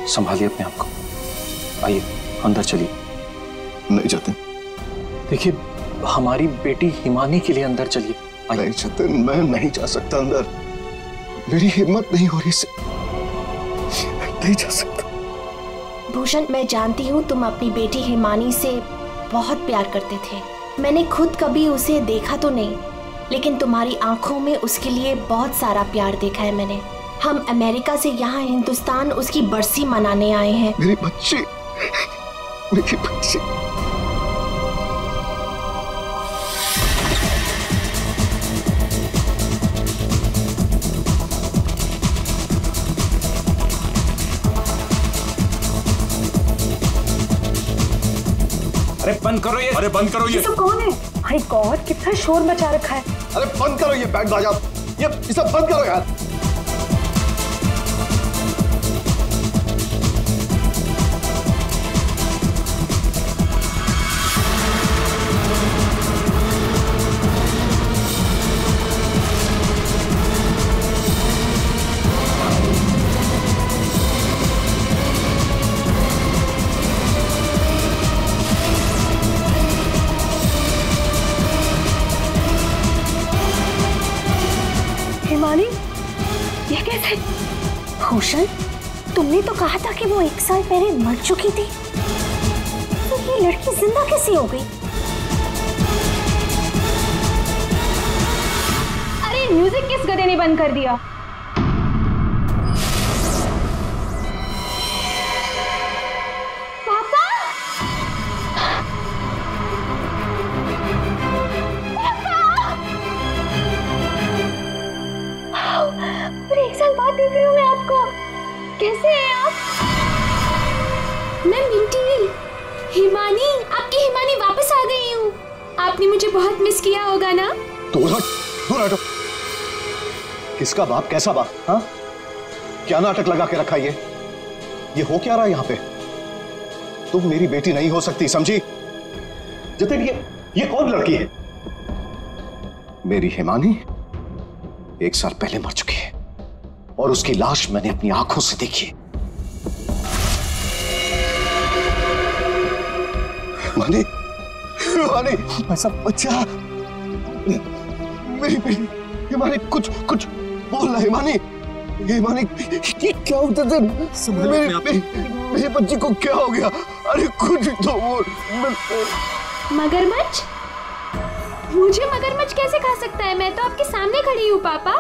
संभालिए अपने आप को। आइए अंदर चलिए। नहीं जतिन। देखिए हमारी बेटी हिमानी के लिए अंदर चलिए। नहीं जतिन, मैं नहीं जा सकता अंदर। मेरी हिम्मत नहीं हो रही से नहीं जा सकता। भूषण, मैं जानती हूँ तुम अपनी बेटी हिमानी से बहुत प्यार करते थे। मैंने खुद कभी उसे देखा तो नहीं, लेकिन तुम्हारी आंखों में उसके लिए बहुत सारा प्यार देखा है मैंने। हम अमेरिका से यहाँ हिंदुस्तान उसकी बरसी मनाने आए हैं। मेरी बच्ची, मेरी बच्ची। अरे बंद करो ये। अरे बंद करो ये। सब कौन है? माय गॉड, कितना शोर मचा रखा है। अरे बंद करो ये बैंड बाजा। ये सब बंद करो यार। ये कैसे? भूषण, तुमने तो कहा था कि वो 1 साल पहले मर चुकी थी, तो ये लड़की जिंदा कैसे हो गई? अरे म्यूजिक किस गधे ने बंद कर दिया? देख रही हूँ मैं आपको। कैसे हैं आप? मैं मिंटी, हिमानी, आपकी हिमानी वापस आ गई हूँ। आपने मुझे बहुत मिस किया होगा ना? दूर हटो। किसका बाप, कैसा बाप? हाँ, क्या नाटक लगा के रखा ये हो क्या रहा है यहाँ पे? तुम मेरी बेटी नहीं हो सकती, समझी? जतिन, ये कौन लड़की है? मेरी हिमानी 1 साल पहले मर चुकी है और उसकी लाश मैंने अपनी आंखों से देखी। हिमानी, ऐसा बच्चा, मेरी बेटी हिमानी, कुछ बोल रहा। हिमानी, क्या होता था? मेरी बच्ची को क्या हो गया? अरे कुछ तो बोल। मगरमच्छ? मुझे मगरमच्छ कैसे खा सकता है? मैं तो आपके सामने खड़ी हूँ पापा।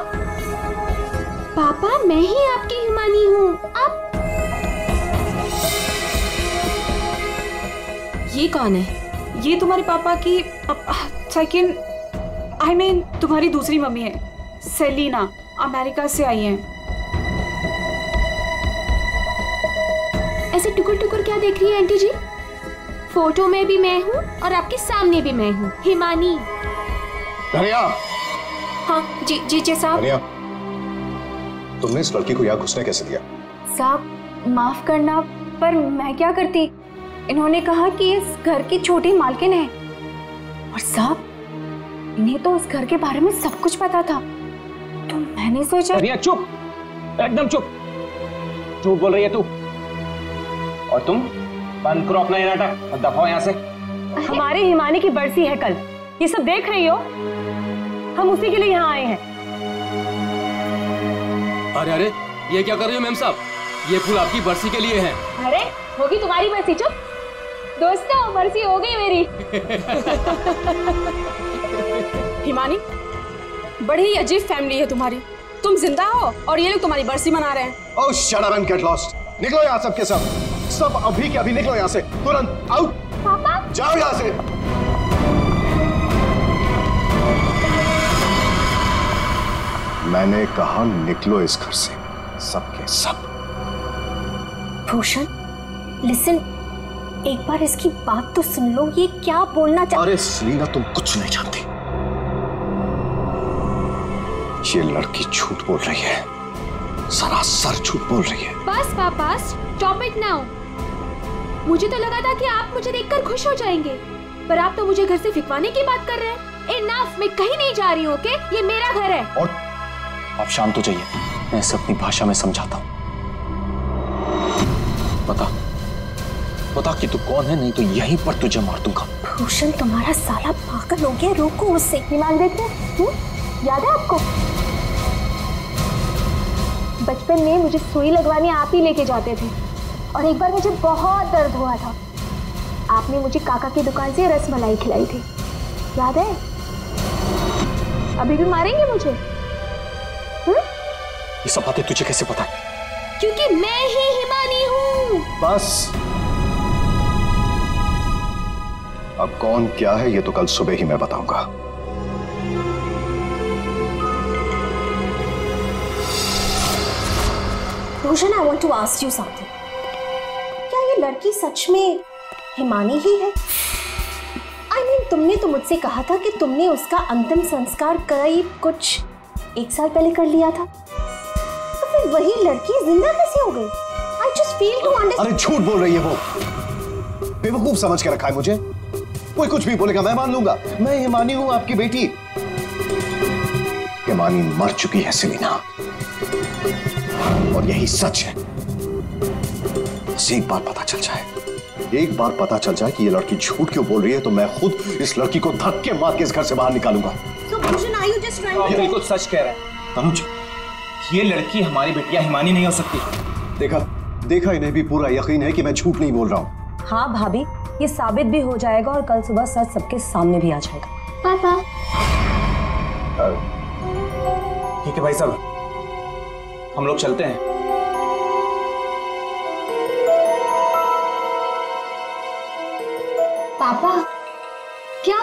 पापा, मैं ही आपकी हिमानी हूँ। आप ये कौन है? ये तुम्हारे पापा की सेकंड, आई मीन तुम्हारी दूसरी मम्मी है, सेलिना, अमेरिका से आई हैं। ऐसे टुकुर टुकुर क्या देख रही है आंटी जी? फोटो में भी मैं हूँ और आपके सामने भी मैं हूँ, हिमानी। धनिया। हाँ जी साहब। धनिया, तुमने इस लड़की को यहाँ घुसने कैसे दिया? साहब माफ करना, पर मैं क्या करती? इन्होंने कहा कि इस घर की छोटी मालकिन है, और साहब इन्हें तो इस घर के बारे में सब कुछ पता था, तो मैंने सोचा। धनिया चुप, एकदम चुप। झूठ बोल रही है तू। और तुम बंद करो अपना ये नाटक और दफाओ यहाँ से। हमारे हिमानी की बरसी है कल, ये सब देख रही हो? हम उसी के लिए यहाँ आए हैं। अरे ये क्या कर रही हो मैम साहब? ये फूल आपकी बरसी के लिए हैं। अरे होगी तुम्हारी बरसी। चुप दोस्तों, बरसी हो गई मेरी। हिमानी, बड़ी ही अजीब फैमिली है तुम्हारी। तुम जिंदा हो और ये लोग तुम्हारी बरसी मना रहे हैं। Oh shut up and get lost. निकलो यहाँ सब के सब अभी के अभी निकलो यहाँ से, तुरंत आउट। पापा जाओ यहाँ से। मैंने कहा निकलो इस घर से, सब के सब। भूषण लिसन, एक बार इसकी बात तो सुन लो, ये क्या बोलना चाहती? अरे सेलिना, तुम कुछ नहीं जानती। ये लड़की झूठ बोल रही है, सरासर झूठ बोल रही है। बस पापा, स्टॉप इट नाउ। मुझे तो लगा था कि आप मुझे देखकर खुश हो जाएंगे, पर आप तो मुझे घर से फिकवाने की बात कर रहे हैं। इनफ, मैं कहीं नहीं जा रही हूँ, ओके? ये मेरा घर है। और आप शांत हो जाइए, मैं इसे अपनी भाषा में समझाता हूँ। बता कि तू कौन है, नहीं तो यहीं पर तुझे मार दूंगा। भूषण तुम्हारा साला पागल हो गया, रोको उससे। हिमांग देखते याद है आपको? बचपन में मुझे सुई लगवाने आप ही लेके जाते थे और एक बार मुझे बहुत दर्द हुआ था। आपने मुझे काका की दुकान से रसमलाई खिलाई थी, याद है? अभी भी मारेंगे मुझे? ये सब बातें तुझे कैसे पता है? क्योंकि मैं ही हिमानी हूँ। बस अब कौन क्या है ये तो कल सुबह ही मैं बताऊंगा। Bhushan, I want to ask you something. क्या ये लड़की सच में हिमानी ही है? I mean, तुमने तो मुझसे कहा था कि तुमने उसका अंतिम संस्कार करीब कुछ 1 साल पहले कर लिया था, तो फिर वही लड़की जिंदा कैसे हो गई? I just feel to understand। अरे झूठ बोल रही है वो, बेवकूफ समझ के रखा है मुझे। कोई कुछ भी बोलेगा मैं मान लूंगा। मैं हिमानी हूं, आपकी बेटी। हिमानी मर चुकी है सेलिना, और यही सच है। बस एक बार पता चल जाए कि ये लड़की झूठ क्यों बोल रही है, तो मैं खुद इस लड़की को धक्के मार के इस घर से बाहर निकालूंगा। So Bhushan, are you just trying to? ये बिल्कुल सच कह रहे हैं तनुज, ये लड़की हमारी बेटिया हिमानी नहीं हो सकती। देखा इन्हें भी पूरा यकीन है कि मैं झूठ नहीं बोल रहा हूँ। हाँ भाभी, ये साबित भी हो जाएगा और कल सुबह सच सबके सामने भी आ जाएगा। पापा ठीक है भाई साहब, हम लोग चलते हैं। पापा क्या?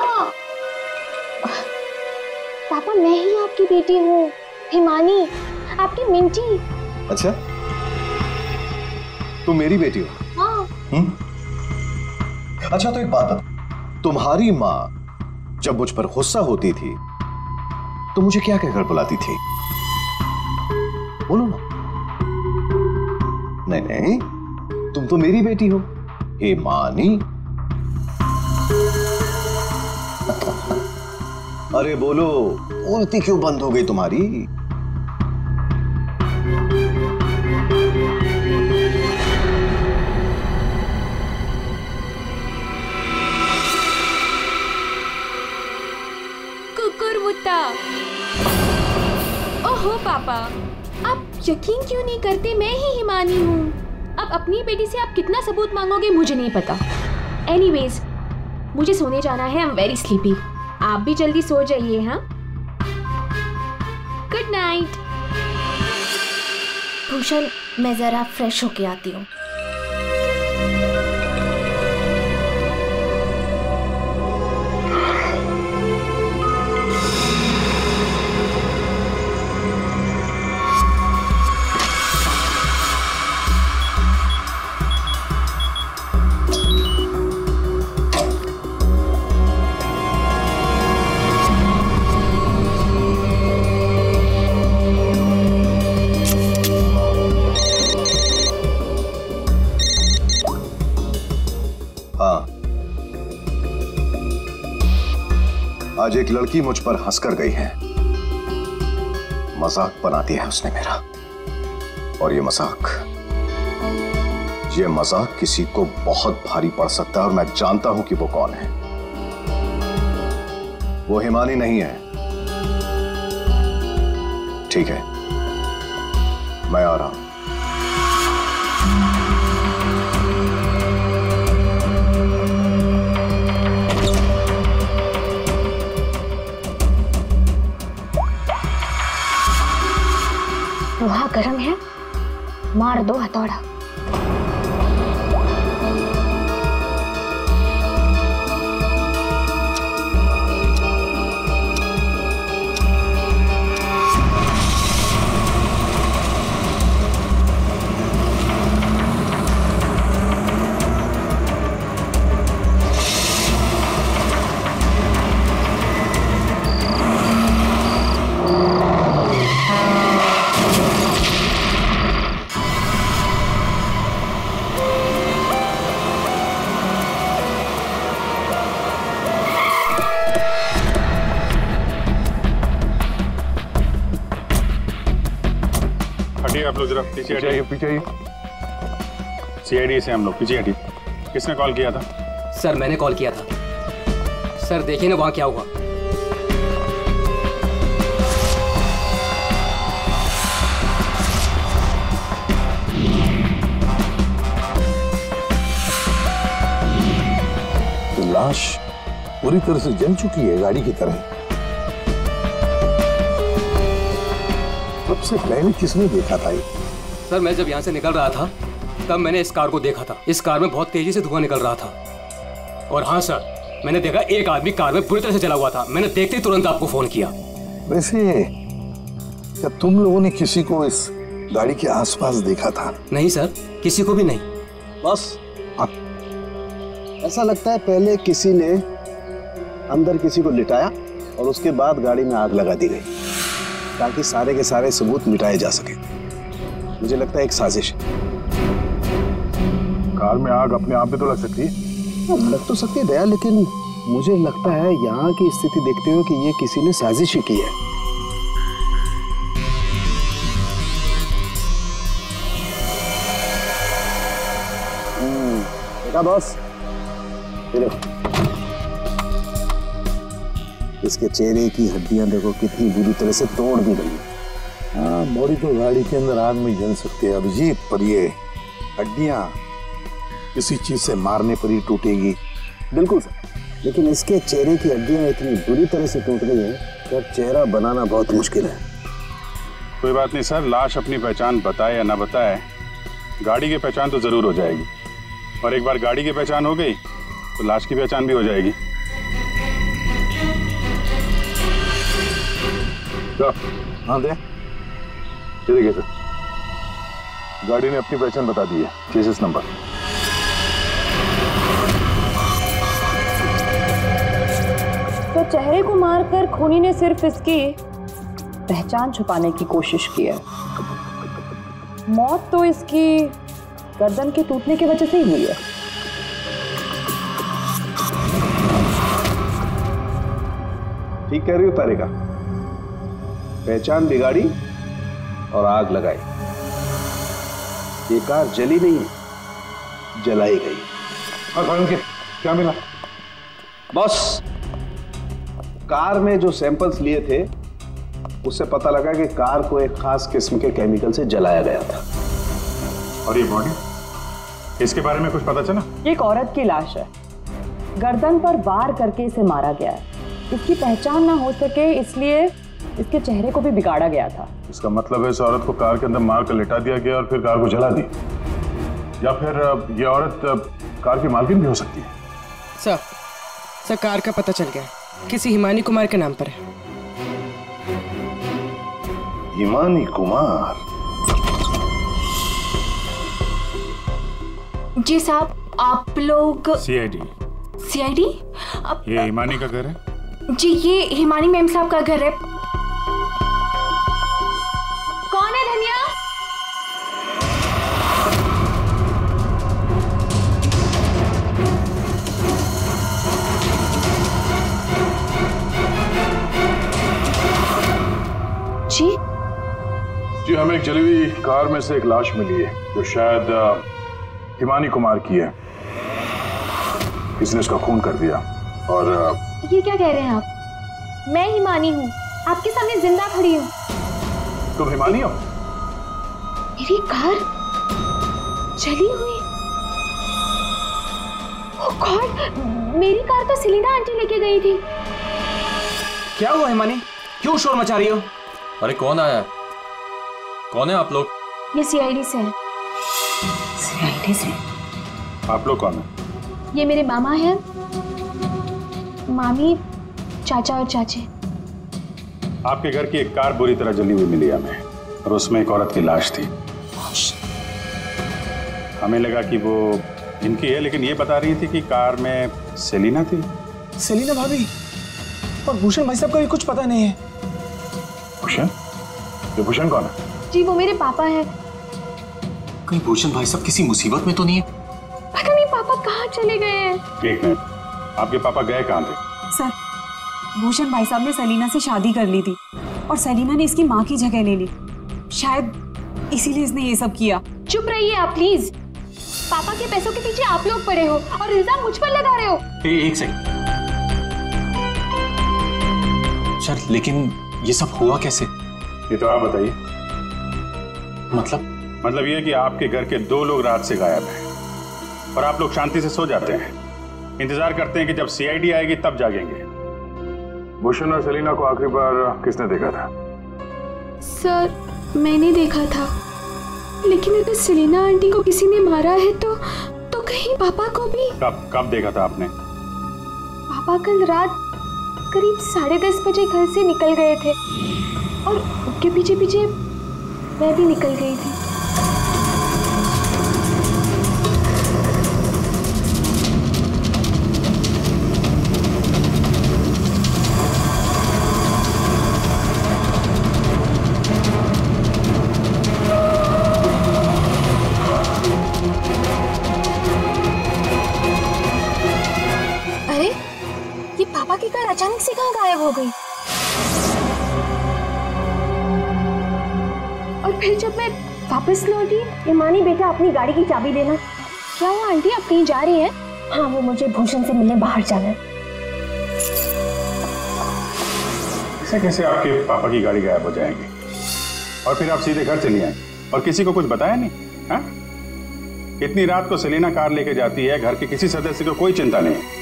पापा मैं ही आपकी बेटी हूँ, हिमानी, आपकी मिंटी। अच्छा, तुम मेरी बेटी हो? हाँ। अच्छा तो एक बात बता, तुम्हारी माँ जब मुझ पर गुस्सा होती थी तो मुझे क्या कहकर बुलाती थी? बोलो ना। नहीं, तुम तो मेरी बेटी हो, हिमानी। अरे बोलो, बोलती क्यों बंद हो गई तुम्हारी? ओहो पापा, आप यकीन क्यों नहीं करते? मैं ही हिमानी हूँ। अब अपनी बेटी से आप कितना सबूत मांगोगे मुझे नहीं पता। एनीवेज, मुझे सोने जाना है। I am very sleepy. आप भी जल्दी सो जाइए। हाँ, गुड नाइट। भूषण, मैं जरा फ्रेश होके आती हूँ। आज एक लड़की मुझ पर हंसकर गई है। मजाक बना दिया है उसने मेरा, और ये मजाक किसी को बहुत भारी पड़ सकता है, और मैं जानता हूं कि वो कौन है। वो हिमानी नहीं है। ठीक है, मैं आ रहा हूं। लोहा गर्म है, मार दो हथौड़ा। आप लोग जरा पीछे आइए। सीआईडी से हम लोग। पीछे हटिए। किसने कॉल किया था? सर मैंने कॉल किया था। सर देखिए ना वहाँ क्या हुआ। तो लाश पूरी तरह से जल चुकी है गाड़ी की तरह। सबसे पहले किसने देखा था ये? सर मैं जब यहाँ से निकल रहा था तब मैंने इस कार को देखा था। इस कार में बहुत तेजी से धुआं निकल रहा था। और हाँ सर, मैंने देखा एक आदमी कार में पूरी तरह से जला हुआ था। मैंने देखते ही तुरंत आपको फोन किया। वैसे क्या तुम लोगों ने किसी को इस गाड़ी के आसपास देखा था? नहीं सर, किसी को भी नहीं। बस ऐसा लगता है पहले किसी ने अंदर किसी को लिटाया और उसके बाद गाड़ी में आग लगा दी गई ताकि सारे के सारे सबूत मिटाए जा सके। मुझे लगता है एक साजिश। कार में आग अपने आप भी तो लग सकती है। लग तो सकती है दया, लेकिन मुझे लगता है यहाँ की स्थिति देखते हुए कि ये किसी ने साजिश ही की है। देखा बॉस, ये देखो इसके चेहरे की हड्डियां देखो कितनी बुरी तरह से तोड़ दी गई। हाँ, बॉडी तो गाड़ी के अंदर आग में जल सकती है अभिजीत, पर ये हड्डियां किसी चीज से मारने पर ही टूटेगी। बिल्कुल सर, लेकिन इसके चेहरे की हड्डियां इतनी बुरी तरह से टूट गई हैं कि अब चेहरा बनाना बहुत मुश्किल है। कोई बात नहीं सर, लाश अपनी पहचान बताए या ना बताए, गाड़ी की पहचान तो जरूर हो जाएगी। और एक बार गाड़ी की पहचान हो गई तो लाश की पहचान भी हो जाएगी। हाँ दे, देखिए सर, गाड़ी ने अपनी पहचान बता दी है। Chassis number. तो चेहरे को मारकर खूनी ने सिर्फ इसकी पहचान छुपाने की कोशिश की है। मौत तो इसकी गर्दन के टूटने की वजह से ही हुई है। ठीक कह रही हो तारिका, पहचान बिगाड़ी और आग लगाई। ये कार जली नहीं, जलाई गई। क्या मिला बॉस? कार में जो सैंपल्स लिए थे उससे पता लगा कि कार को एक खास किस्म के केमिकल से जलाया गया था। और ये बॉडी, इसके बारे में कुछ पता चला? ये एक औरत की लाश है, गर्दन पर वार करके इसे मारा गया है। इसकी पहचान ना हो सके इसलिए इसके चेहरे को भी बिगाड़ा गया था। इसका मतलब है इस औरत को कार के अंदर मार कर लिटा दिया गया और फिर कार को जला दी, या फिर ये औरत कार की मालकिन भी हो सकती है। सर कार का पता चल गया, किसी हिमानी कुमार के नाम पर है। हिमानी कुमार? जी साहब, आप लोग सीआईडी? सीआईडी? ये हिमानी का घर है? जी, ये हिमानी मैम साहब का घर है। कौन है धनिया? जी, हमें एक जली हुई कार में से एक लाश मिली है जो शायद हिमानी कुमार की है। किसी ने उसका खून कर दिया। और ये क्या कह रहे हैं आप? मैं हिमानी हूँ, आपके सामने जिंदा खड़ी हूँ। तुम हिमानी हो? मेरी कार जली हुई? ओह गॉड, मेरी कार तो सेलिना आंटी लेके गई थी। क्या हुआ हिमानी, क्यों शोर मचा रही हो? अरे कौन आया है? कौन है आप लोग? ये सीआईडी से है। सीआईडी से? आप लोग कौन है? ये मेरे मामा हैं, मामी, चाचा और चाची। आपके घर की एक कार बुरी तरह जली हुई मिली हमें और उसमें एक औरत की लाश थी। हमें लगा कि वो इनकी है, लेकिन ये बता रही थी कि कार में सेलिना थी। सेलिना भाभी और भूषण भाई साहब का भी कुछ पता नहीं है। भूषण? ये भूषण कौन है? जी वो मेरे पापा हैं। कहीं भूषण भाई साहब किसी मुसीबत में तो नहीं है? पता नहीं पापा कहाँ चले गए हैं। एक मिनट, आपके पापा गए कहाँ थे? सर, भूषण भाई साहब ने सेलिना से शादी कर ली थी और सेलिना ने इसकी माँ की जगह ले ली। शायद इसीलिए इसने ये सब किया। चुप रहिए आप प्लीज। पापा के पैसों के पीछे आप लोग पड़े हो और इल्जाम मुझ पर लगा रहे हो। एक सेकंड सर, लेकिन ये सब हुआ कैसे? ये तो आप बताइए। मतलब ये कि आपके घर के 2 लोग रात से गायब हैं और आप लोग शांति से सो जाते हैं, इंतजार करते हैं कि जब सीआईडी आएगी तब जागेंगे। भूषण और सेलिना को आखिरी बार किसने देखा था? सर मैंने देखा था, लेकिन अगर सेलिना आंटी को किसी ने मारा है तो कहीं पापा को भी। कब देखा था आपने? पापा कल रात करीब 10:30 बजे घर से निकल गए थे और उनके पीछे पीछे मैं भी निकल गई थी। अरे ये पापा की कार अचानक से कहाँ गायब हो गई? और फिर जब मैं वापस लौटी, हिमानी बेटा अपनी गाड़ी की चाबी देना। क्या वो आंटी आप कहीं जा रही हैं? हाँ, वो मुझे भूषण से मिलने बाहर जाना है। ऐसे कैसे आपके पापा की गाड़ी गायब हो जाएगी और फिर आप सीधे घर चली आए और किसी को कुछ बताया नहीं? हाँ, इतनी रात को सेलिना कार लेके जाती है, घर के किसी सदस्य को कोई चिंता नहीं।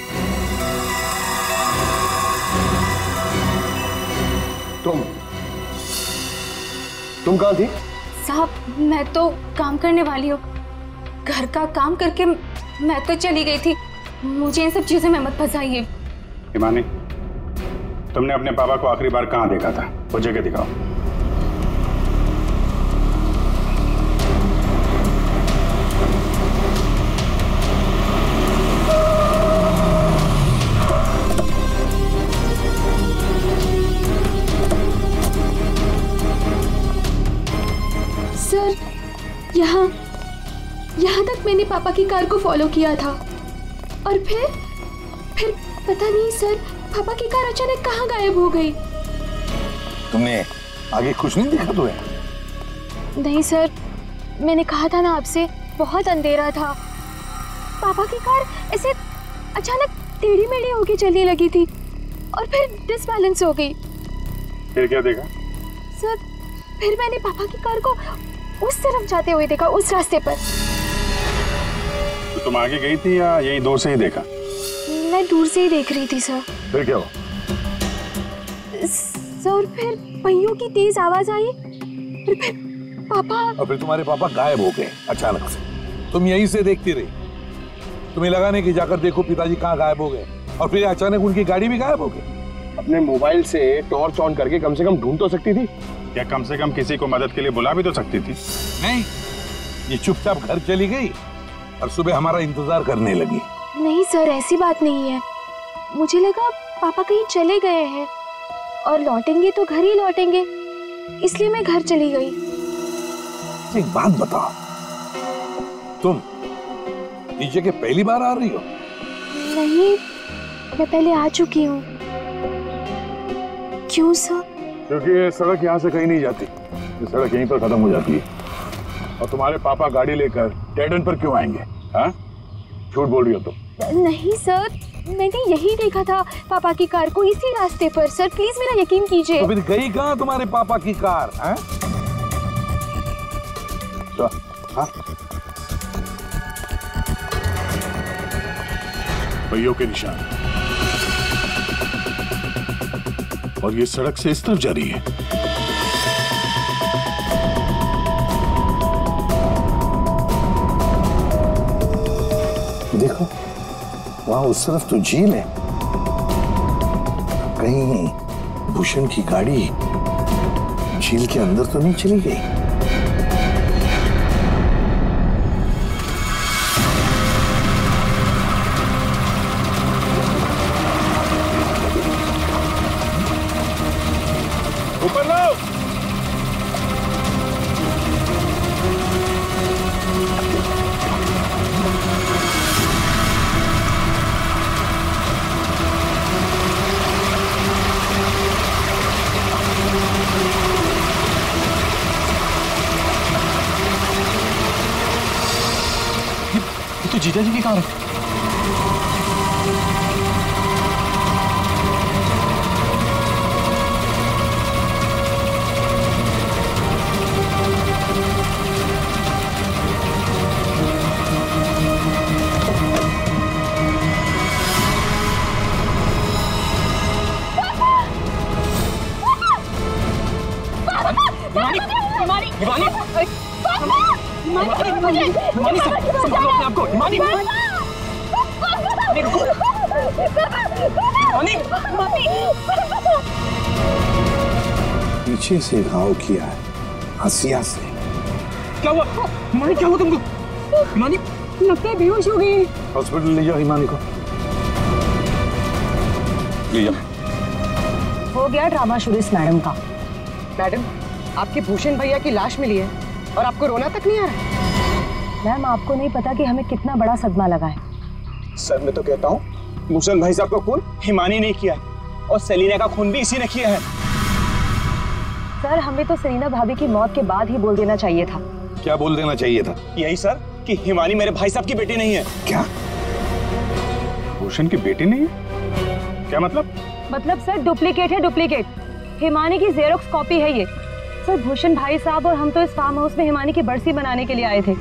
तुम कहाँ थी? साहब मैं तो काम करने वाली हूँ, घर का काम करके मैं तो चली गई थी। मुझे इन सब चीजों में मत फंसाइए। हिमानी, तुमने अपने पापा को आखिरी बार कहाँ देखा था? वो जगह दिखाओ। सर यहाँ तक मैंने पापा की कार को फॉलो किया था और फिर पता नहीं सर, पापा की कार अचानक कहाँ गायब हो गई। तुमने आगे कुछ नहीं देखा तुम्हें? नहीं सर, मैंने कहा था ना आपसे, बहुत अंधेरा था। पापा की कार ऐसे अचानक टेढ़ी मेढ़ी होके चलने लगी थी और फिर डिसबैलेंस हो गई। फिर क्या देखा? सर फिर मैंने पापा की कार को उस तरफ जाते हुए देखा, उस रास्ते पर। तो तुम आगे गई थी या यही दूर से ही देखा? मैं दूर से ही देख रही थी सर। फिर क्या हुआ? सर फिर पहियों की तेज आवाज आई और फिर पापा। और फिर तुम्हारे पापा गायब हो गए अचानक से। तुम यहीं से देखती रही, तुम्हें लगा नहीं कि जाकर देखो पिताजी कहाँ गायब हो गए, और फिर अचानक उनकी गाड़ी भी गायब हो गई। अपने मोबाइल से टॉर्च ऑन करके कम से कम ढूंढ तो सकती थी, या कम से कम किसी को मदद के लिए बुला भी तो सकती थी। नहीं, ये चुपचाप घर चली गई और सुबह हमारा इंतजार करने लगी। नहीं सर, ऐसी बात नहीं है। मुझे लगा पापा कहीं चले गए हैं और लौटेंगे तो घर ही लौटेंगे, इसलिए मैं घर चली गई। एक बात बताओ, तुम इस जगह पहली बार आ रही हो? नहीं, मैं पहले आ चुकी हूँ। क्यों सर? क्योंकि ये सड़क यहाँ से कहीं नहीं जाती, ये सड़क यहीं पर खत्म हो जाती है। और तुम्हारे पापा गाड़ी लेकर डेड एंड पर क्यों आएंगे? हाँ, झूठ बोल रही हो तुम। नहीं सर, मैंने यही देखा था पापा की कार को, इसी रास्ते पर। सर प्लीज मेरा यकीन कीजिए। तो फिर गई कहाँ तुम्हारे पापा की कार? हाँ? तो, हाँ? पहियों के निशान, और ये सड़क से इस तरफ जा रही है। देखो, वहां उस तरफ तो झील है, कहीं भूषण की गाड़ी झील के अंदर तो नहीं चली गई? ऊपर लो। तो जीजा जी की कार है। पीछे से घाव किया है, हंसिया से। क्या हुआ हिमानी, क्या हुआ तुमको? हिमानी लगता है बेहोश हो गई। हॉस्पिटल ले जाओ हिमानी को, ले जाओ। हो गया ड्रामा शुरू इस मैडम का। मैडम, आपके भूषण भैया की लाश मिली है और आपको रोना तक नहीं आ रहा? मैम, आपको नहीं पता कि हमें कितना बड़ा सदमा लगा है। सर मैं तो कहता हूँ भूषण भाई साहब का खून हिमानी ने किया है और सेलिना का खून भी इसी ने किया है। सर, हमें तो सेलिना भाभी की मौत के बाद ही बोल देना चाहिए था। क्या बोल देना चाहिए था? यही सर कि हिमानी मेरे भाई साहब की बेटी नहीं है। क्या? भूषण की बेटी नहीं है? क्या मतलब? मतलब सर डुप्लीकेट है, डुप्लीकेट। हिमानी की जेरोक्स कॉपी है ये। सर, भूषण भाई साहब और हम तो इस फार्म हाउस में हिमानी की बरसी मनाने के लिए आए थे।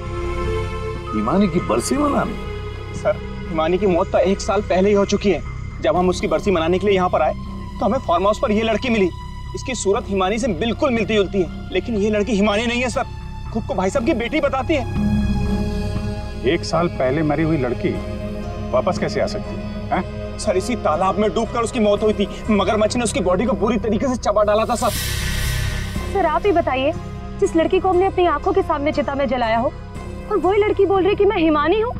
हिमानी की बरसी मनाने? सर, हिमानी की मौत तो 1 साल पहले ही हो चुकी है। जब हम उसकी बरसी मनाने के लिए यहाँ पर आए तो हमें फार्म हाउस पर ये लड़की मिली। इसकी सूरत हिमानी से बिल्कुल मिलती जुलती है, लेकिन ये लड़की हिमानी नहीं है सर, खुद को भाई साहब की बेटी बताती है। 1 साल पहले मरी हुई लड़की वापस कैसे आ सकती है? सर, इसी तालाब में डूबकर उसकी मौत हुई थी। मगरमच्छ ने उसकी बॉडी को पूरी तरीके से चबा डाला था सर। सर, आप ही बताइए, जिस लड़की को हमने अपनी आंखों के सामने चिता में जलाया हो और वही लड़की बोल रही कि मैं हिमानी हूँ,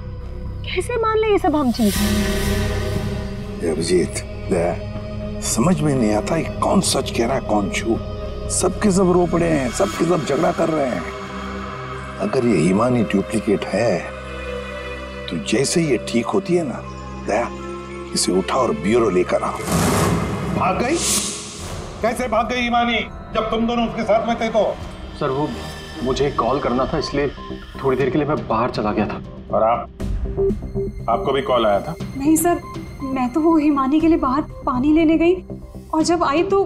कैसे मान ले ये सब हम चीज? अभिजीत, समझ में नहीं आता है कौन सच कह रहा है कौन झूठ। सबके सब रो पड़े हैं, सबके सब झगड़ा कर रहे हैं। अगर ये हिमानी डुप्लीकेट है तो जैसे ये ठीक होती है ना, दया इसे उठा और ब्यूरो लेकर आओ। भाग गई? कैसे भाग गई हिमानी जब तुम दोनों उसके साथ में थे? तो सर वो मुझे कॉल करना था, इसलिए थोड़ी देर के लिए मैं बाहर चला गया था। और आपको भी कॉल आया था? नहीं सर, मैं तो वो हिमानी के लिए बाहर पानी लेने गई और जब आई तो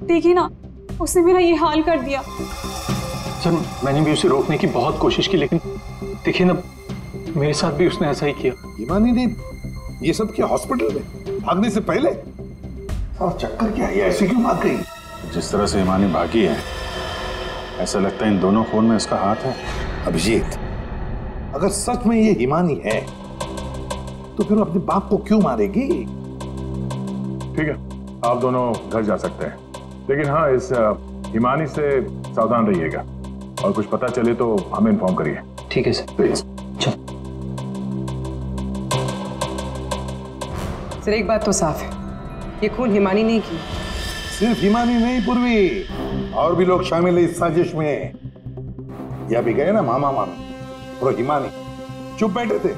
देखिए ना, उसने मेरा ये हाल कर दिया। सर, मैंने भी उसे रोकने की बहुत कोशिश की, लेकिन देखिए ना, मेरे साथ भी उसने ऐसा ही किया। हिमानी ने ये सब किया हॉस्पिटल में भागने से पहले? और चक्कर क्या है, ऐसे क्यों भाग गई? जिस तरह से हिमानी भागी है, ऐसा लगता है इन दोनों खून में उसका हाथ है। अभिजीत, अगर सच में ये हिमानी है तो फिर अपने बाप को क्यों मारेगी? ठीक है, आप दोनों घर जा सकते हैं, लेकिन हाँ, इस हिमानी से सावधान रहिएगा और कुछ पता चले तो हमें इन्फॉर्म करिए। ठीक है सर। प्लीज। सर, एक बात तो साफ है, ये खून हिमानी नहीं की। सिर्फ हिमानी नहीं पूर्वी, और भी लोग शामिल है इस साजिश में। यह भी गए ना मामा मामी और हिमानी चुप बैठे थे।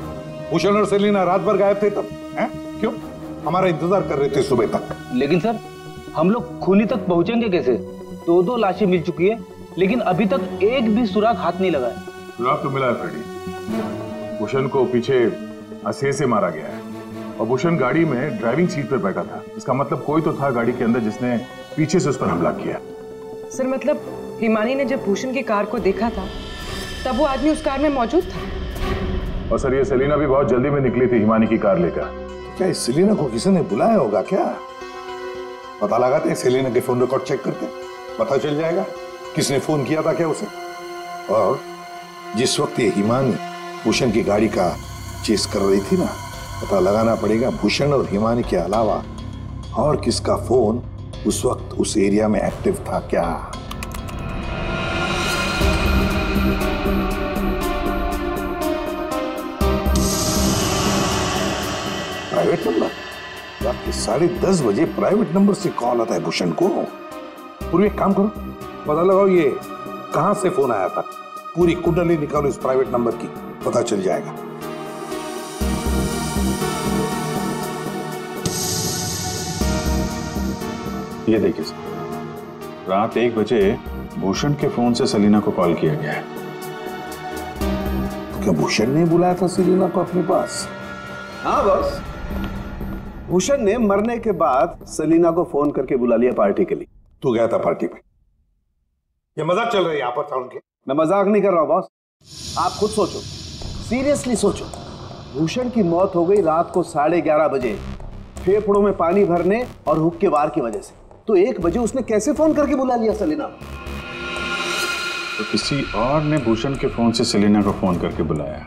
भूषण और सेलिना रात भर गायब थे तब, हैं? क्यों? हमारा इंतजार कर रहे थे सुबह तक। लेकिन सर, हम लोग खूनी तक पहुंचेंगे कैसे? 2 लाशें मिल चुकी है, लेकिन अभी तक एक भी सुराग हाथ नहीं लगा है। सुराग तो मिला है फ्रेडी। भूषण को पीछे हंसिये से मारा गया है और भूषण गाड़ी में ड्राइविंग सीट पर बैठा था। इसका मतलब कोई तो था गाड़ी के अंदर जिसने पीछे से उस पर हमला किया। सर, मतलब हिमानी ने जब भूषण की कार को देखा था तब वो आदमी उस कार में मौजूद था। और सर, ये सेलिना भी बहुत जल्दी में निकली थी हिमानी की कार लेकर। क्या इस सेलिना को किसी ने बुलाया होगा क्या? पता लगाते हैं, सेलिना के फोन रिकॉर्ड चेक करते, पता चल जाएगा किसने फोन किया था क्या उसे। और जिस वक्त ये हिमानी भूषण की गाड़ी का चेस कर रही थी ना, पता लगाना पड़ेगा भूषण और हिमानी के अलावा और किसका फोन उस वक्त उस एरिया में एक्टिव था क्या। Private number? रात के 10:30 बजे प्राइवेट नंबर से कॉल आता है भूषण को। पूरी एक काम करो, पता लगाओ ये कहां से फोन आया था। पूरी कुंडली निकालो इस प्राइवेट नंबर की, पता चल जाएगा। ये देखिए सर, रात 1 बजे भूषण के फोन से सेलिना को कॉल किया गया है। क्या भूषण ने बुलाया था सेलिना को अपने पास? हाँ बॉस, भूषण ने मरने के बाद सेलिना को फोन करके बुला लिया पार्टी के लिए। तू गया था पार्टी में? ये मजाक चल रहा है यहाँ पर था उनके? मैं मजाक नहीं कर रहा हूँ बॉस, आप खुद सोचो, सीरियसली सोचो। भूषण की मौत हो गई रात को 11:30 बजे, फेफड़ों में पानी भरने और हुक के वार की वजह से। तो 1 बजे उसने कैसे फोन करके बुला लिया सेलिना? तो किसी और ने भूषण के फोन से सेलिना को फोन करके बुलाया।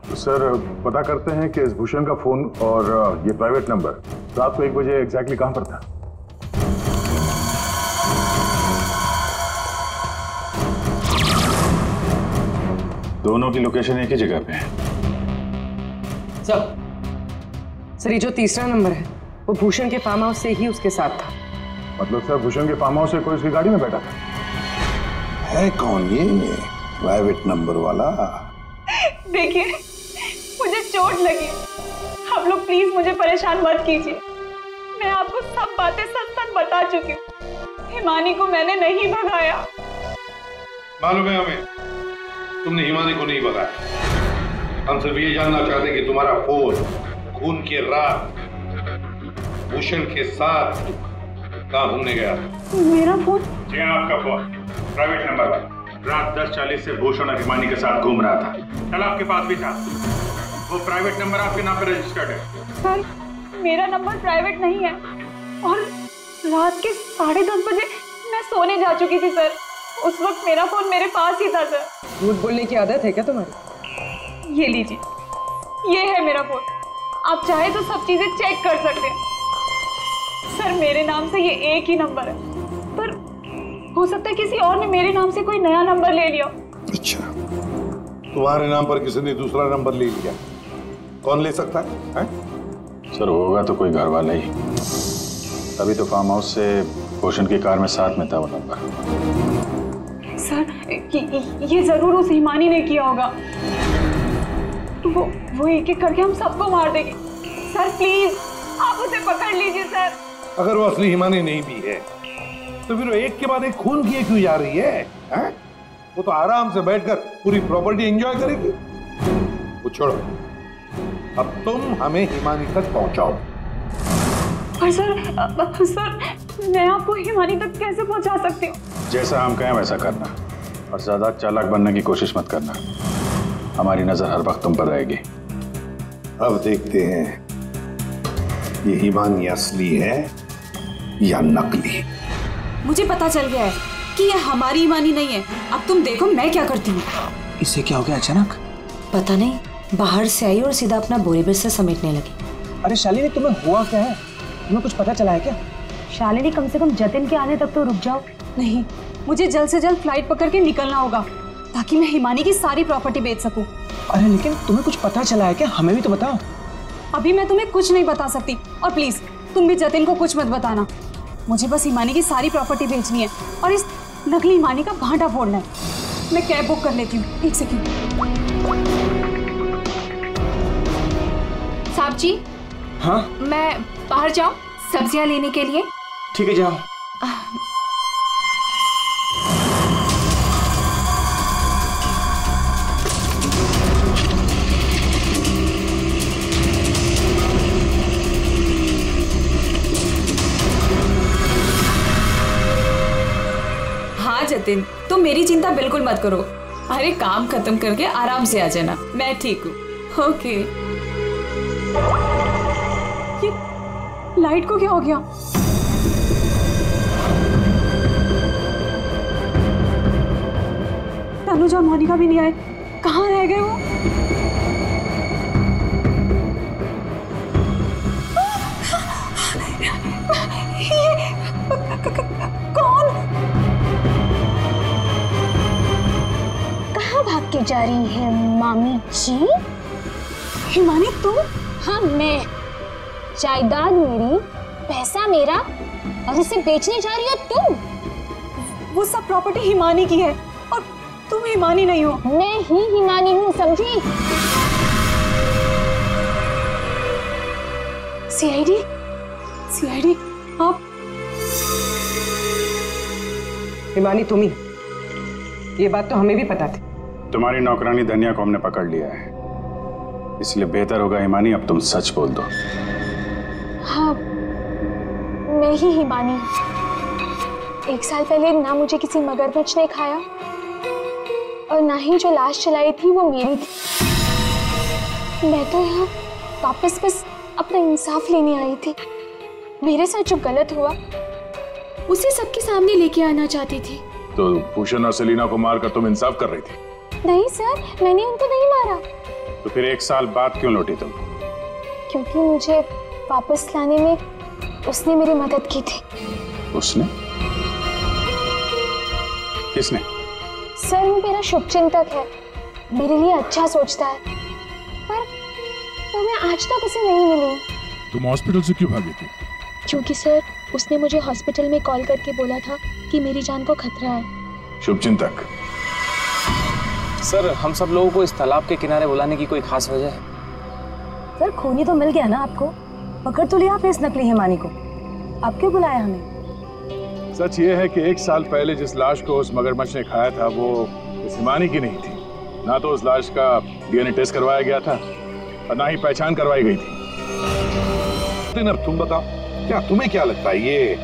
तो सर पता करते हैं कि इस भूषण का फोन और ये प्राइवेट नंबर रात को 1 बजे एग्जैक्टली कहां पर था? दोनों की लोकेशन एक ही जगह पे है। सर ये जो तीसरा नंबर है वो भूषण के फार्म हाउस से ही उसके साथ था। मतलब सर भूषण के फार्म हाउस से कोई उसकी गाड़ी में बैठा था? है कौन ये प्राइवेट नंबर वाला? देखिए मुझे चोट लगी, आप लोग प्लीज मुझे परेशान मत कीजिए। मैं आपको सब बातें सच सच बता चुकी हूँ। हिमानी को मैंने नहीं भगाया। मालूम है हमें, तुमने हिमानी को नहीं भगाया। हम सिर्फ ये जानना चाहते हैं कि तुम्हारा फोन खून की रात भूषण के साथ कहाँ घूमने गया? मेरा फोन? जी आपका फोन प्राइवेट नंबर पर रात 10:40 से भूषण और हिमानी के साथ घूम रहा था। कल आपके पास भी था। वो प्राइवेट नंबर आपके नाम पर रजिस्टर्ड है। सर मेरा नंबर प्राइवेट नहीं है और रात के 10:30 बजे मैं सोने जा चुकी थी सर। उस वक्त मेरा फोन मेरे पास ही था सर। झूठ बोलने की आदत है क्या तुम्हारी? ये लीजिए, ये है मेरा फोन। आप चाहे तो सब चीजें चेक कर सकते हैं सर। मेरे नाम से ये एक ही नंबर है, पर हो सकता है किसी और ने मेरे नाम से कोई नया नंबर ले लिया। अच्छा, तुम्हारे नाम पर किसी ने दूसरा नंबर ले लिया? कौन ले सकता है? सर होगा तो कोई घर वाला ही। तभी तो फार्म हाउस से भूषण की कार में साथ में था वो नंबर। सर ये जरूर उस हिमानी ने किया होगा। वो एक एक करके हम सबको मार देगी। सर प्लीज आप उसे पकड़ लीजिए सर। अगर वो असली हिमानी नहीं भी है तो फिर वो एक के बाद एक खून किए क्यों जा रही है? वो तो आराम से बैठकर पूरी प्रॉपर्टी एंजॉय करेगी। वो छोड़ो, अब तुम हमें हिमानी तक पहुंचाओ। पर सर मैं आपको हिमानी तक कैसे पहुंचा सकती हूँ? जैसा हम कहें वैसा करना और ज्यादा चालाक बनने की कोशिश मत करना। हमारी नजर हर वक्त तुम पर रहेगी। अब देखते हैं ये हिमानी असली है या नकली। मुझे पता चल गया है कि ये हमारी हिमानी नहीं है। अब तुम देखो मैं क्या करती हूँ। इससे क्या हो गया अचानक? पता नहीं, बाहर से आई और सीधा अपना बोरी बिस्तर समेटने लगी। अरे शालिनी तुम्हें हुआ क्या है? तुम्हें कुछ पता चला है क्या? शालिनी कम से कम जतिन के आने तक तो रुक जाओ। नहीं, मुझे जल्द से जल्द फ्लाइट पकड़ के निकलना होगा ताकि मैं हिमानी की सारी प्रॉपर्टी बेच सकूं। अरे लेकिन तुम्हें कुछ पता चला है क्या? हमें भी तो बताओ। अभी मैं तुम्हें कुछ नहीं बता सकती और प्लीज तुम भी जतिन को कुछ मत बताना। मुझे बस हिमानी की सारी प्रॉपर्टी बेचनी है और इस नकली हिमानी का भांटा फोड़ना है। मैं कैब बुक कर लेती हूँ। 1 सेकंड। साहब जी। हाँ? मैं बाहर जाऊं सब्जियां लेने के लिए? ठीक है जाओ। जतिन तुम मेरी चिंता बिल्कुल मत करो। अरे काम खत्म करके आराम से आ जाना, मैं ठीक हूँ। ओके। ये लाइट को क्या हो गया? तनुजा मोनिका भी नहीं आए, कहाँ रह गए वो? कौन? कहाँ भाग के जा रही है मामी जी? हिमानी तुम? हाँ मैं। जायदाद मेरी, पैसा मेरा और इसे बेचने जा रही हो तुम? वो सब प्रॉपर्टी हिमानी की है और तुम हिमानी नहीं हो। मैं ही हिमानी हूँ, समझी? सीआईडी आप? हिमानी तुम ही। ये बात तो हमें भी पता थी, तुम्हारी नौकरानी धनिया को हमने पकड़ लिया है, इसलिए बेहतर होगा हिमानी अब तुम सच बोल दो। हाँ, मैं ही हिमानी। 1 साल पहले ना मुझे किसी मगरमच्छ ने खाया और ना ही जो लाश चलाई थी वो मेरी थी। मैं तो यहाँ वापस बस अपना इंसाफ लेने आई थी। मेरे साथ जो गलत हुआ उसे सबके सामने लेके आना चाहती थी। तो भूषण और सेलिना को मारकर तुम इंसाफ कर रही थी? नहीं सर, मैंने उनको नहीं मारा। तो फिर 1 साल बाद क्यों लौटी तुम? क्योंकि मुझे वापस लाने में उसने मेरी मदद की थी। उसने? किसने? सर, वो मेरा शुभचिंतक है, मेरे लिए अच्छा सोचता है, पर तो मैं आज तक उसे नहीं मिली। तुम हॉस्पिटल से क्यों भागी थी? क्योंकि सर, उसने मुझे हॉस्पिटल में कॉल करके बोला था कि मेरी जान को खतरा है। शुभचिंतक। सर, हम सब लोगों को इस तालाब के किनारे बुलाने की कोई खास वजह है? सर, खूनी तो मिल गया ना आपको, पकड़ तो लिया आपने इस नकली हिमानी को, आप क्यों बुलाया हमें? सच ये है कि 1 साल पहले जिस लाश को उस मगरमच्छ ने खाया था वो इस हिमानी की नहीं थी। ना तो उस लाश का डीएनए टेस्ट करवाया गया था और ना ही पहचान करवाई गई थी। अब तुम बताओ, क्या तुम्हें क्या लगता है, ये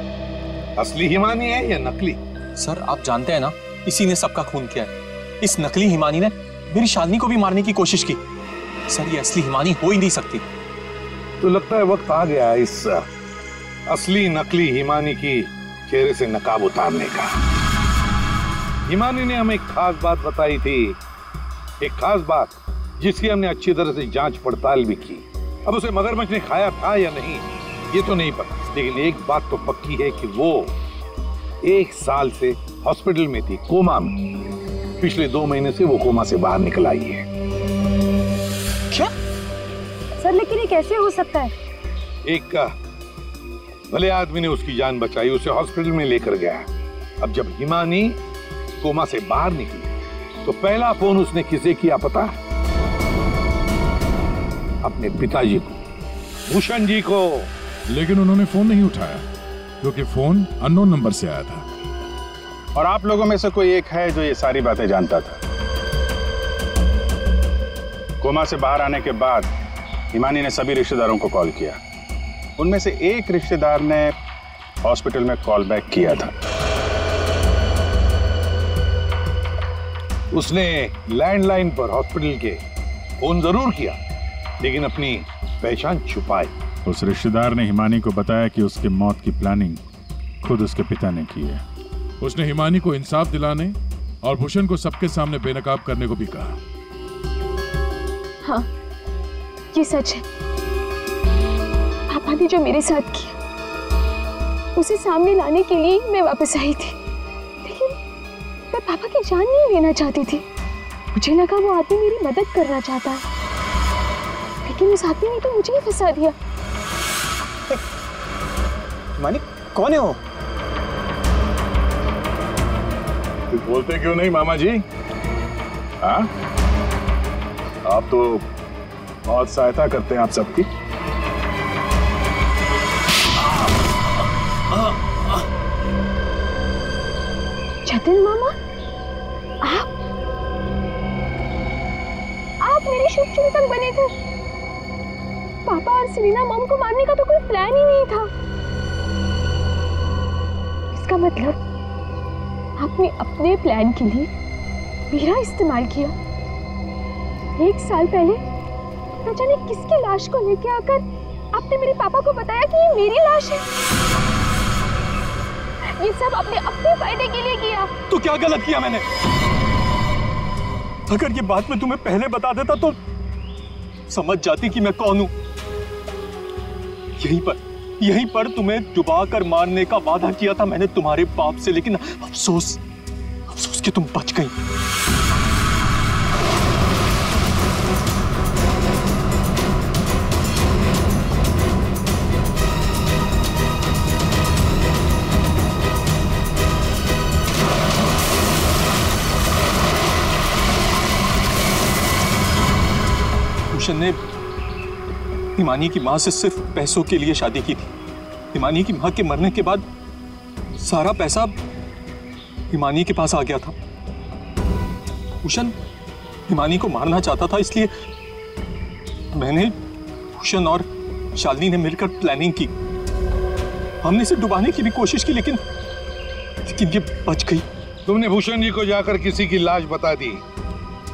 असली हिमानी है या नकली? सर, आप जानते हैं ना, इसी ने सबका खून किया है। इस नकली हिमानी ने मेरी शालिनी को भी मारने की कोशिश की। सर, ये असली हिमानी हो ही नहीं सकती। तो लगता है वक्त आ गया इस असली नकली हिमानी की चेहरे से नकाब उतारने का। हिमानी ने हमें एक खास बात बताई थी, एक खास बात जिसकी हमने अच्छी तरह से जांच पड़ताल भी की। अब उसे मगरमच्छ ने खाया था या नहीं ये तो नहीं पता, लेकिन एक बात तो पक्की है कि वो 1 साल से हॉस्पिटल में थी, कोमा में। पिछले 2 महीने से वो कोमा से बाहर निकल आई है। क्या? सर, लेकिन ये कैसे हो सकता है? एक भले आदमी ने उसकी जान बचाई, उसे हॉस्पिटल में लेकर गया। अब जब हिमानी कोमा से बाहर निकली तो पहला फोन उसने किसे किया पता है? अपने पिताजी को, भूषण जी को। लेकिन उन्होंने फोन नहीं उठाया क्योंकि फोन अननोन नंबर से आया था। और आप लोगों में से कोई एक है जो ये सारी बातें जानता था। कोमा से बाहर आने के बाद हिमानी ने सभी रिश्तेदारों को कॉल किया। उनमें से एक रिश्तेदार ने हॉस्पिटल में कॉल बैक किया था। उसने लैंडलाइन पर हॉस्पिटल के फोन जरूर किया, लेकिन अपनी पहचान छुपाई। उस रिश्तेदार ने हिमानी को बताया कि उसके मौत की प्लानिंग खुद उसके पिता ने की है। उसने हिमानी को इंसाफ दिलाने और भूषण को सबके सामने बेनकाब करने को भी कहा। हाँ, ये सच है। पापा ने जो मेरे साथ किया उसे सामने लाने के लिए मैं वापस आई थी, लेकिन मैं पापा की जान नहीं लेना चाहती थी। मुझे लगा वो आदमी मेरी मदद करना चाहता है, लेकिन उस आदमी ने तो मुझे ही फंसा दिया। मानिक, कौन है वो? तो बोलते क्यों नहीं मामा जी? हाँ, आप तो बहुत सहायता करते हैं आप सबकी। जतिन मामा, आप मेरे शुभचिंतक बने थे। पापा और सेलिना मॉम को मारने का तो कोई प्लान ही नहीं था। इसका मतलब आपने अपने प्लान के लिए मेरा इस्तेमाल किया। 1 साल पहले न जाने किसकी लाश को लेके आकर आपने मेरे पापा को बताया कि ये मेरी लाश है। ये सब आपने अपने फायदे के लिए किया। तो क्या गलत किया मैंने? अगर ये बात मैं तुम्हें पहले बता देता तो समझ जाती कि मैं कौन हूं। यहीं पर तुम्हें डुबा कर मारने का वादा किया था मैंने तुम्हारे बाप से, लेकिन अफसोस कि तुम बच गई। भूषण ने हिमानी की मां से सिर्फ पैसों के लिए शादी की थी। हिमानी की मां के मरने के बाद सारा पैसा हिमानी के पास आ गया था। भूषण हिमानी को मारना चाहता था, इसलिए मैंने, भूषण और शालिनी ने मिलकर प्लानिंग की। हमने इसे डुबाने की भी कोशिश की, लेकिन ये बच गई। तुमने भूषण जी को जाकर किसी की लाश बता दी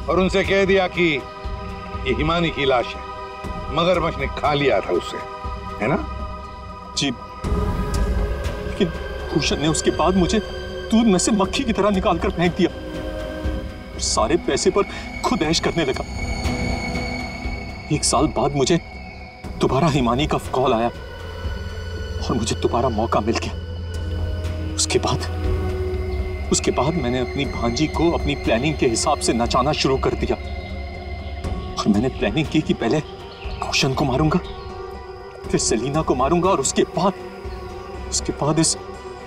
और उनसे कह दिया कि ये हिमानी की लाश है, मगरमच्छ ने खा लिया था उसे, है ना? जी, लेकिन भूषण ने उसके बाद मुझे दूध में से मक्खी की तरह निकालकर फेंक दिया और सारे पैसे पर खुद ऐश करने लगा। 1 साल बाद मुझे दोबारा हिमानी का कॉल आया और मुझे दोबारा मौका मिल गया। उसके बाद मैंने अपनी भांजी को अपनी प्लानिंग के हिसाब से नचाना शुरू कर दिया और मैंने प्लानिंग की कि पहले भूषण को मारूंगा, फिर सेलिना को मारूंगा और उसके बाद इस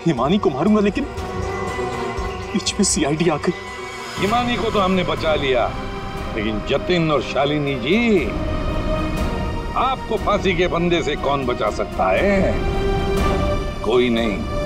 हिमानी को मारूंगा, लेकिन बीच में सीआईडी आ गई। हिमानी को तो हमने बचा लिया, लेकिन जतिन और शालिनी जी, आपको फांसी के फंदे से कौन बचा सकता है? कोई नहीं।